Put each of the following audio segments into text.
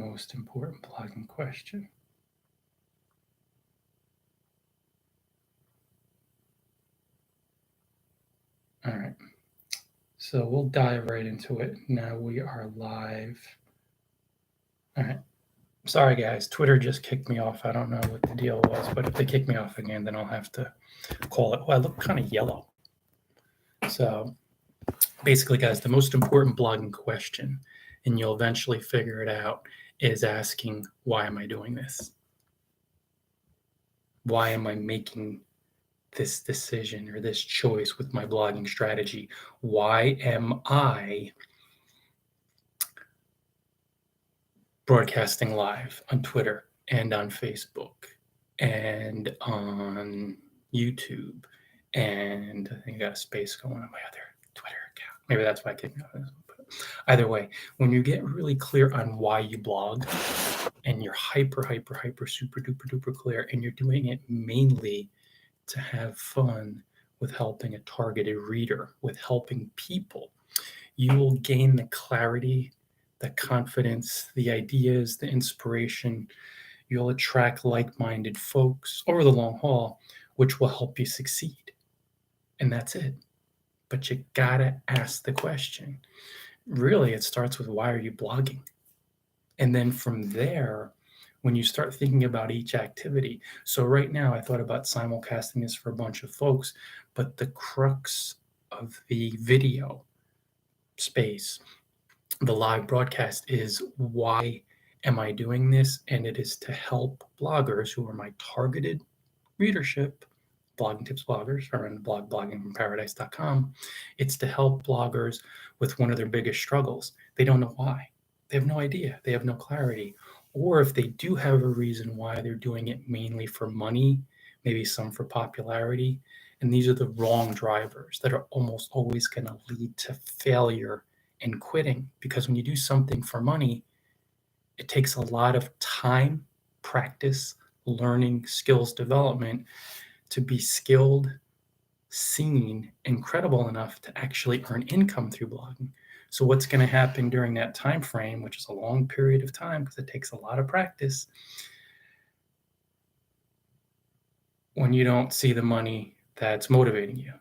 most important blogging question? All right. So we'll dive right into it. Now we are live. All right. Sorry, guys. Twitter just kicked me off. I don't know what the deal was, but if they kick me off again, then I'll have to call it. Well, I look kind of yellow. So basically, guys, the most important blogging question, and you'll eventually figure it out, is asking, why am I doing this? Why am I making this decision or this choice with my blogging strategy? Why am I broadcasting live on Twitter and on Facebook and on YouTube? And I think I got a space going on my other Twitter account. Maybe that's why I kicked me off. Either way, when you get really clear on why you blog and you're hyper, super duper duper clear, and you're doing it mainly to have fun with helping a targeted reader, with helping people, you will gain the clarity, the confidence, the ideas, the inspiration. You'll attract like-minded folks over the long haul, which will help you succeed. And that's it. But you gotta ask the question. Really, it starts with, why are you blogging? And then from there, when you start thinking about each activity. So right now I thought about simulcasting this for a bunch of folks, but the crux of the video space, the live broadcast, is, why am I doing this? And it is to help bloggers who are my targeted readership, blogging tips bloggers, or in blog bloggingfromparadise.com. It's to help bloggers with one of their biggest struggles. They don't know why. They have no idea. They have no clarity. Or if they do have a reason why, they're doing it mainly for money, maybe some for popularity. And these are the wrong drivers that are almost always going to lead to failure and quitting. Because when you do something for money, it takes a lot of time, practice, learning, skills development to be skilled, seen, and credible enough to actually earn income through blogging. So what's going to happen during that time frame, which is a long period of time because it takes a lot of practice, when you don't see the money that's motivating you,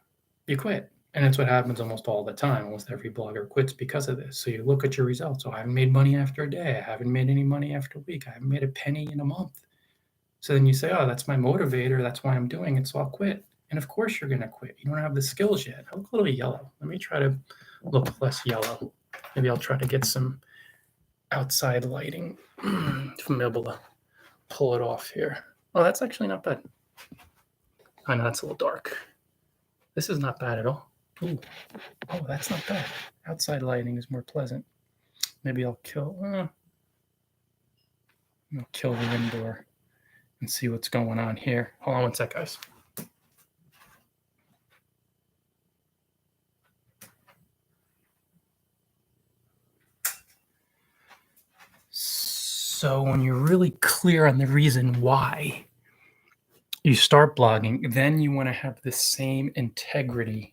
you quit. And that's what happens almost all the time. Almost every blogger quits because of this. So you look at your results. Oh, I haven't made money after a day. I haven't made any money after a week. I haven't made a penny in a month. So then you say, oh, that's my motivator. That's why I'm doing it. So I'll quit. And of course you're going to quit. You don't have the skills yet. I look a little yellow. Let me try to look less yellow. Maybe I'll try to get some outside lighting if I'm able to pull it off here. Oh, that's actually not bad. I know that's a little dark. This is not bad at all. Ooh. Oh, that's not bad. Outside lighting is more pleasant. Maybe I'll kill the indoor and see what's going on here. Hold on one sec, guys. So when you're really clear on the reason why you start blogging, then you want to have the same integrity.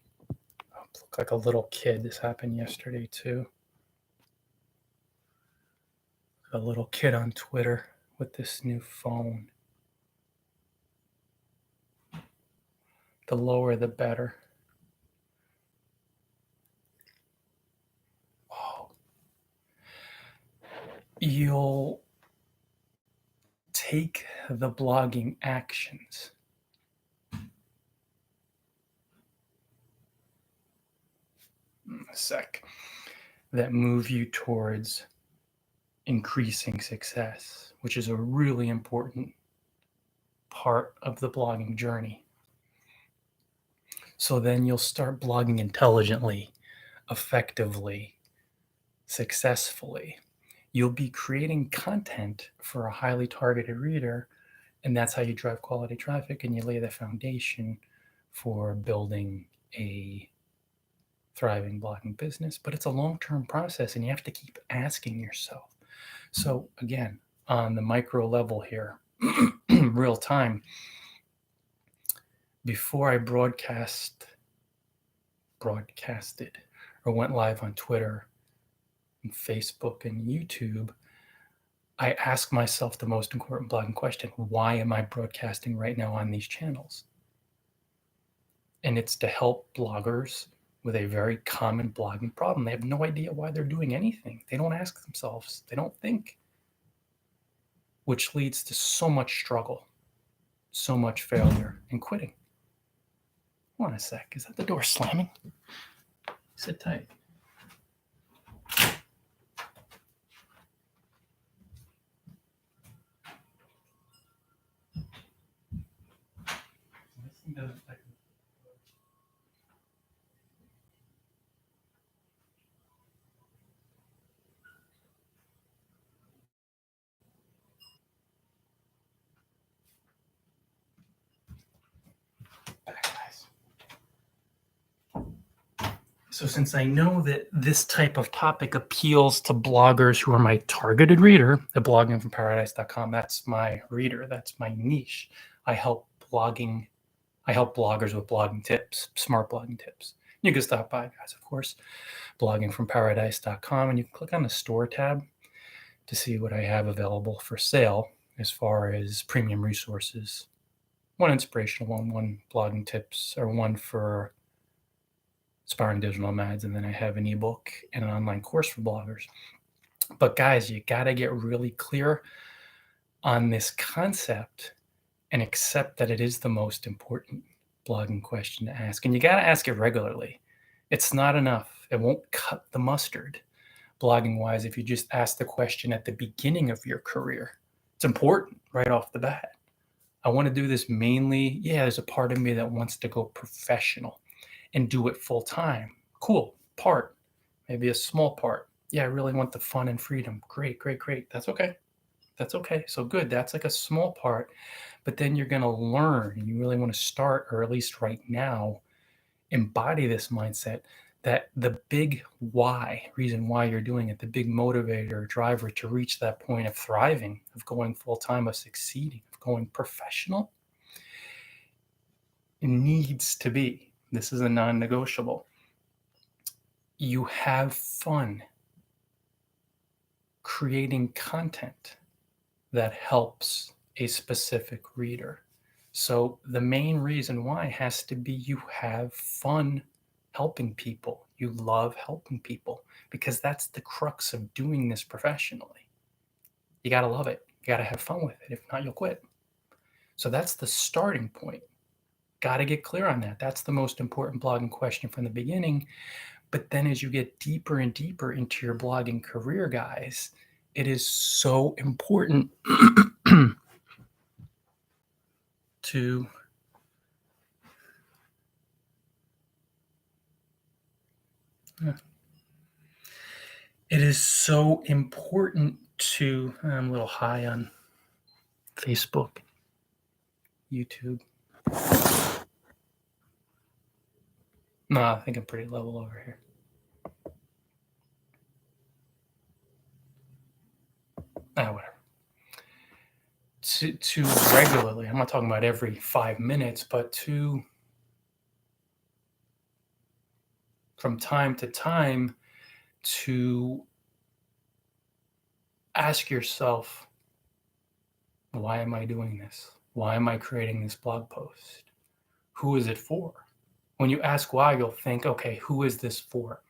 I look like a little kid. This happened yesterday too. A little kid on Twitter with this new phone. The lower, the better. Oh. You'll take the blogging actions. A sec. That move you towards increasing success, which is a really important part of the blogging journey. So then you'll start blogging intelligently, effectively, successfully. You'll be creating content for a highly targeted reader, and that's how you drive quality traffic, and you lay the foundation for building a thriving blogging business. But it's a long-term process, and you have to keep asking yourself. So again, on the micro level here, real time, before I broadcasted or went live on Twitter and Facebook and YouTube, I ask myself the most important blogging question: why am I broadcasting right now on these channels? And it's to help bloggers with a very common blogging problem. They have no idea why they're doing anything. They don't ask themselves. They don't think, which leads to so much struggle, so much failure, and quitting. Hold on a sec. Is that the door slamming? Sit tight. Back, guys. So since I know that this type of topic appeals to bloggers who are my targeted reader at bloggingfromparadise.com, that's my reader, that's my niche. I help bloggers with blogging tips, smart blogging tips. You can stop by, guys, of course, bloggingfromparadise.com, and you can click on the store tab to see what I have available for sale as far as premium resources. One inspirational one blogging tips, or one for aspiring digital nomads, and then I have an ebook and an online course for bloggers. But guys, you got to get really clear on this concept and accept that it is the most important blogging question to ask. And you got to ask it regularly. It's not enough. It won't cut the mustard blogging wise if you just ask the question at the beginning of your career. It's important right off the bat. I want to do this mainly. Yeah, there's a part of me that wants to go professional and do it full time. Cool. Part, maybe a small part. Yeah, I really want the fun and freedom. Great. That's okay. So good. That's like a small part. But then you're going to learn, and you really want to start, or at least right now, embody this mindset that the big why, reason why you're doing it, the big motivator, driver to reach that point of thriving, of going full time, of succeeding, of going professional, it needs to be. This is a non-negotiable. You have fun creating content that helps a specific reader. So the main reason why has to be you have fun helping people. You love helping people, because that's the crux of doing this professionally. You got to love it. You got to have fun with it. If not, you'll quit. So that's the starting point. Got to get clear on that. That's the most important blogging question from the beginning. But then as you get deeper and deeper into your blogging career, guys, it is so important to I'm a little high on Facebook, YouTube. No, I think I'm pretty level over here. Whatever. To regularly, I'm not talking about every 5 minutes, but from time to time, to ask yourself, why am I doing this? Why am I creating this blog post? Who is it for? When you ask why, you'll think, okay, who is this for?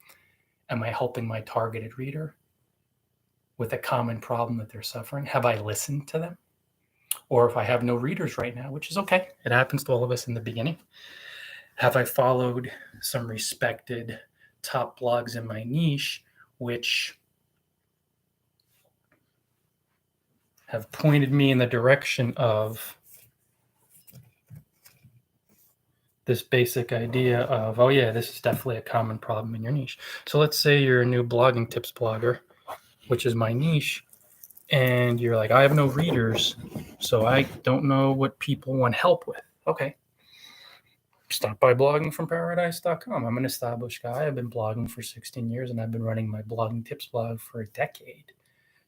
Am I helping my targeted reader with a common problem that they're suffering? Have I listened to them? Or if I have no readers right now, which is okay, it happens to all of us in the beginning, have I followed some respected top blogs in my niche, which have pointed me in the direction of this basic idea of, oh yeah, this is definitely a common problem in your niche. So let's say you're a new blogging tips blogger, which is my niche, and you're like, I have no readers, so I don't know what people want help with. Okay. Stop by bloggingfromparadise.com. I'm an established guy. I've been blogging for 16 years, and I've been running my blogging tips blog for a decade.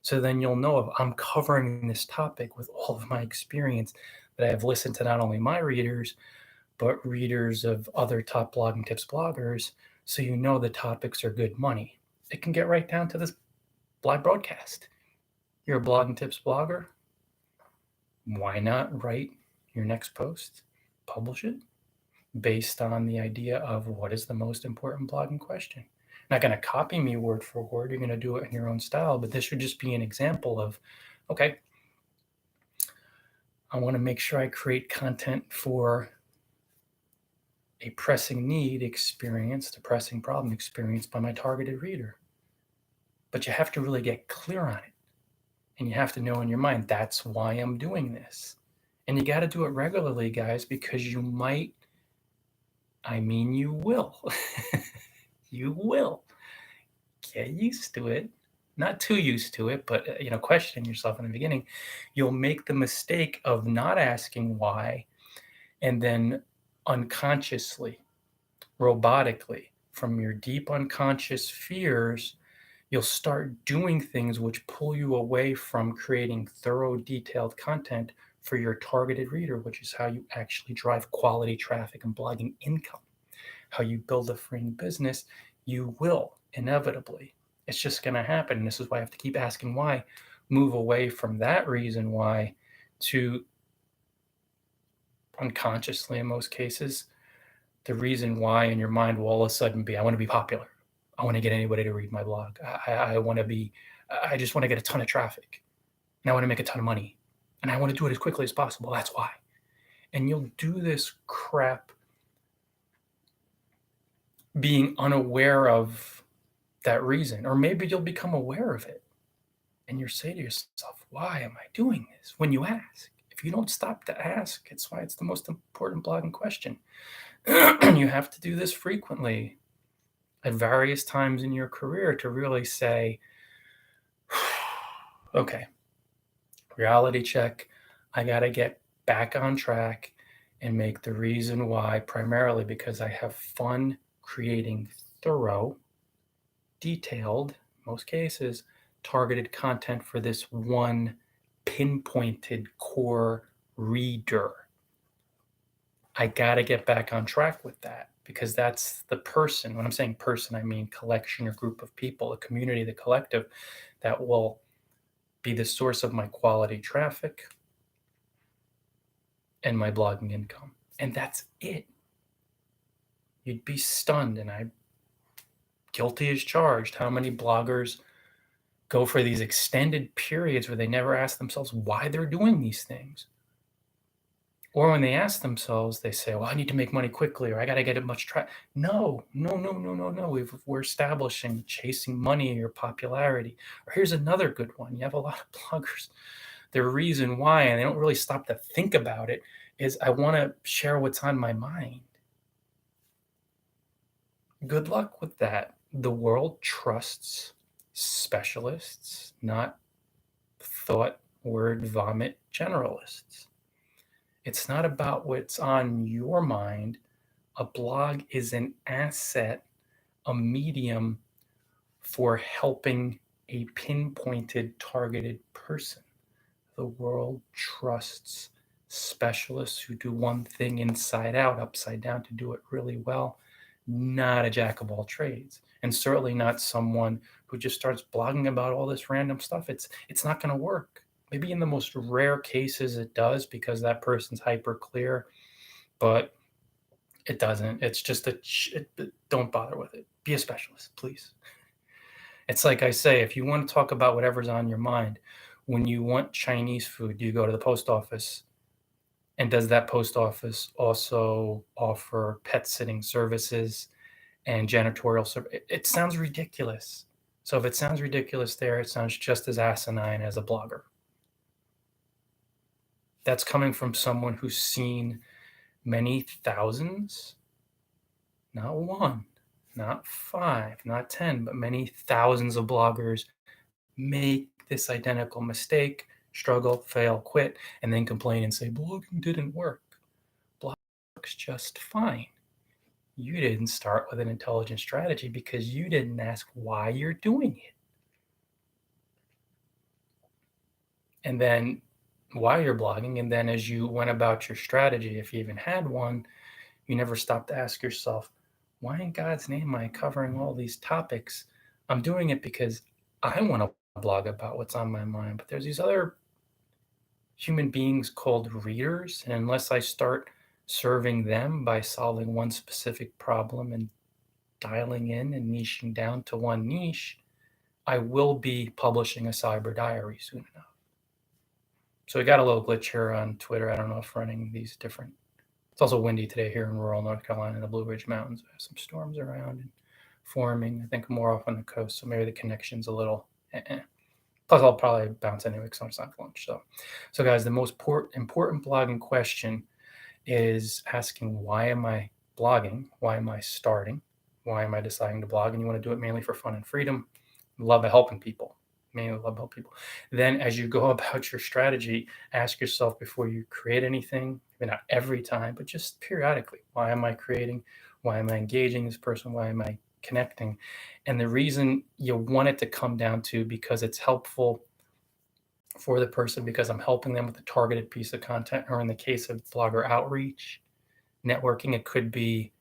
So then you'll know if I'm covering this topic with all of my experience, that I have listened to not only my readers, but readers of other top blogging tips bloggers. So you know the topics are good money. It can get right down to this live broadcast. You're a blogging tips blogger. Why not write your next post, publish it based on the idea of what is the most important blogging question? Not going to copy me word for word. You're going to do it in your own style, but this should just be an example of, okay, I want to make sure I create content for a pressing need experienced, a pressing problem experienced by my targeted reader. But you have to really get clear on it. And you have to know in your mind, that's why I'm doing this. And you got to do it regularly, guys, because you might, you will. You will get used to it. Not too used to it, but questioning yourself in the beginning. You'll make the mistake of not asking why, and then unconsciously, robotically, from your deep unconscious fears, you'll start doing things which pull you away from creating thorough, detailed content for your targeted reader, which is how you actually drive quality traffic and blogging income. How you build a freeing business, you will inevitably. It's just going to happen. And this is why I have to keep asking why. Move away from that reason why to unconsciously, in most cases, the reason why in your mind will all of a sudden be, I want to be popular. I want to get anybody to read my blog. I just want to get a ton of traffic. And I want to make a ton of money. And I want to do it as quickly as possible. That's why. And you'll do this crap being unaware of that reason. Or maybe you'll become aware of it. And you'll say to yourself, why am I doing this? When you ask. If you don't stop to ask, it's why it's the most important blogging question. You have to do this frequently at various times in your career to really say, okay, reality check. I got to get back on track and make the reason why primarily because I have fun creating thorough, detailed, most cases, targeted content for this one pinpointed core reader. I got to get back on track with that because that's the person. When I'm saying person, I mean collection or group of people, the community, the collective that will be the source of my quality traffic and my blogging income. And that's it. You'd be stunned, and I'm guilty as charged, how many bloggers go for these extended periods where they never ask themselves why they're doing these things. Or when they ask themselves, they say, well, I need to make money quickly, or I got to get it much traffic. No. We're establishing chasing money or popularity. Or here's another good one. You have a lot of bloggers. Their reason why, and they don't really stop to think about it, is I want to share what's on my mind. Good luck with that. The world trusts specialists, not thought word vomit generalists. It's not about what's on your mind. A blog is an asset, a medium for helping a pinpointed, targeted person. The world trusts specialists who do one thing inside out, upside down to do it really well, not a jack of all trades. And certainly not someone who just starts blogging about all this random stuff. It's not going to work. Maybe in the most rare cases it does because that person's hyper clear, but it doesn't. It's just don't bother with it. Be a specialist, please. It's like I say, if you want to talk about whatever's on your mind, when you want Chinese food, do you go to the post office? And does that post office also offer pet sitting services and janitorial service? It sounds ridiculous. So if it sounds ridiculous there, it sounds just as asinine as a blogger. That's coming from someone who's seen many thousands, not one, not 5, not 10, but many thousands of bloggers make this identical mistake, struggle, fail, quit, and then complain and say, blogging didn't work. Blogging works just fine. You didn't start with an intelligent strategy because you didn't ask why you're doing it. And then why you're blogging, and then as you went about your strategy, if you even had one, you never stopped to ask yourself, why in God's name am I covering all these topics? I'm doing it because I want to blog about what's on my mind, but there's these other human beings called readers. And unless I start serving them by solving one specific problem and dialing in and niching down to one niche, I will be publishing a cyber diary soon enough. So we got a little glitch here on Twitter. I don't know if running these different. It's also windy today here in rural North Carolina in the Blue Ridge Mountains. We have some storms around and forming. I think more off on the coast, so maybe the connection's a little. Plus, I'll probably bounce anyway because I'm just not lunch. So guys, the most important blogging question is asking, why am I blogging? Why am I starting? Why am I deciding to blog? And you want to do it mainly for fun and freedom. Love helping people. Mainly love helping people. Then as you go about your strategy, ask yourself before you create anything, maybe not every time, but just periodically, why am I creating? Why am I engaging this person? Why am I connecting? And the reason you want it to come down to, because it's helpful for the person, because I'm helping them with a targeted piece of content, or in the case of blogger outreach, networking, it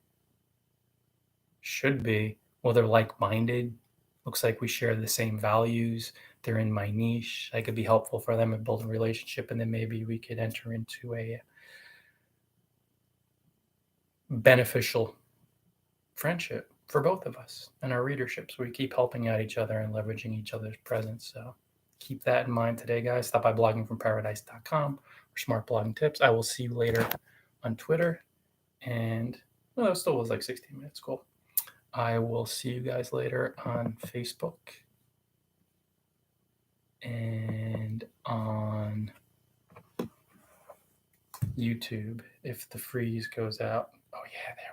should be, well, they're like-minded. Looks like we share the same values. They're in my niche. I could be helpful for them and build a relationship, and then maybe we could enter into a beneficial friendship for both of us and our readership. So we keep helping out each other and leveraging each other's presence. So keep that in mind today, guys. Stop by bloggingfromparadise.com for smart blogging tips. I will see you later on Twitter. And well, that still was like 16 minutes. Cool. I will see you guys later on Facebook and on YouTube if the freeze goes out. Oh, yeah, there